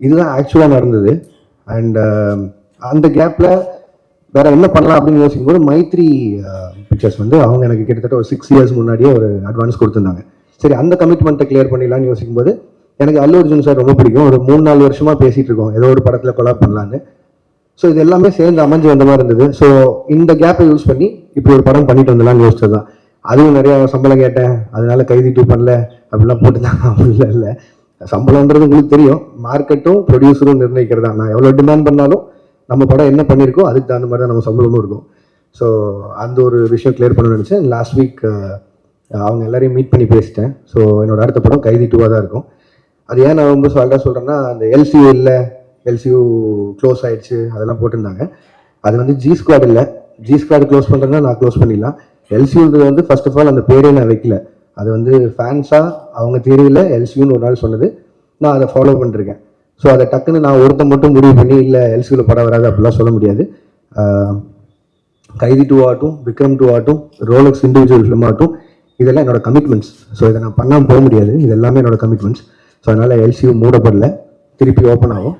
இதுதான் ஆக்சுவலாக நடந்தது. அண்ட் அந்த கேப்பில் வேற என்ன பண்ணலாம் அப்படின்னு யோசிக்கும்போது மைத்ரி பிக்சர்ஸ் வந்து அவங்க எனக்கு கிட்டத்தட்ட ஒரு 6 இயர்ஸ் முன்னாடியே ஒரு அட்வான்ஸ் கொடுத்துருந்தாங்க. சரி, அந்த கமிட்மெண்ட்டை கிளியர் பண்ணிடலான்னு யோசிக்கும்போது எனக்கு அல்லு அர்ஜுன் சார் ரொம்ப பிடிக்கும். ஒரு 3-4 வருஷமாக பேசிகிட்டு இருக்கோம் ஏதோ ஒரு படத்தில் கொலாப் பண்ணலான்னு. ஸோ இது எல்லாமே சேர்ந்து அமைஞ்சு வந்த மாதிரி இருந்தது. ஸோ இந்த கேப்பை யூஸ் பண்ணி இப்படி ஒரு படம் பண்ணிட்டு வந்துடலான்னு யோசிச்சது தான். அதுவும் நிறைய சம்பளம் கேட்டேன், அதனால கைதி 2 பண்ணல அப்படிலாம் போட்டுதான். அப்படிலாம் இல்லை, சம்பளம்ன்றது உங்களுக்கு தெரியும், மார்க்கெட்டும் ப்ரொடியூசரும் நிர்ணயிக்கிறதா. நான் எவ்வளோ டிமாண்ட் பண்ணாலும் நம்ம படம் என்ன பண்ணியிருக்கோம் அதுக்கு தகுந்த மாதிரி தான் நம்ம சம்பளமும் இருக்கும். ஸோ அந்த ஒரு விஷயம் கிளியர் பண்ணணும்னு நினச்சேன். லாஸ்ட் வீக் அவங்க எல்லாரையும் மீட் பண்ணி பேசிட்டேன். ஸோ என்னோட அடுத்த படம் கைதி 2 தான் இருக்கும். அது ஏன் நான் ரொம்ப சால்ட்டாக சொல்கிறேன்னா, அந்த எல்சியூ இல்லை, எல்சியூ க்ளோஸ் ஆயிடுச்சு அதெல்லாம் போட்டிருந்தாங்க. அது வந்து ஜி ஸ்குவாட் இல்லை. ஜி ஸ்குவாட் க்ளோஸ் பண்ணுறதுனா நான் க்ளோஸ் பண்ணிடலாம். எல்சியூன்றது வந்து ஃபர்ஸ்ட் ஆஃப் ஆல் அந்த பேரே நான் வைக்கல. அது வந்து ஃபேன்ஸாக அவங்க தெரியல எல்சியூன்னு ஒரு நாள் சொன்னது, நான் அதை ஃபாலோ பண்ணிருக்கேன். ஸோ அதை டக்குன்னு நான் ஒருத்தன் மட்டும் முடிவு பண்ணி இல்லை எல்சியூவில் படம் வராது அப்படிலாம் சொல்ல முடியாது. கைதி 2 ஆகட்டும், விக்ரம் 2 ஆகட்டும், ரோலக்ஸ் இண்டிவிஜுவல் ஃபிலிம் ஆகட்டும், இதெல்லாம் என்னோட கமிட்மெண்ட்ஸ். ஸோ இதை நான் பண்ணாமல் போக முடியாது, இது எல்லாமே என்னோட கமிட்மெண்ட்ஸ். ஸோ அதனால் எல்சியூ மூடப்படல, திருப்பி ஓப்பன் ஆகும்.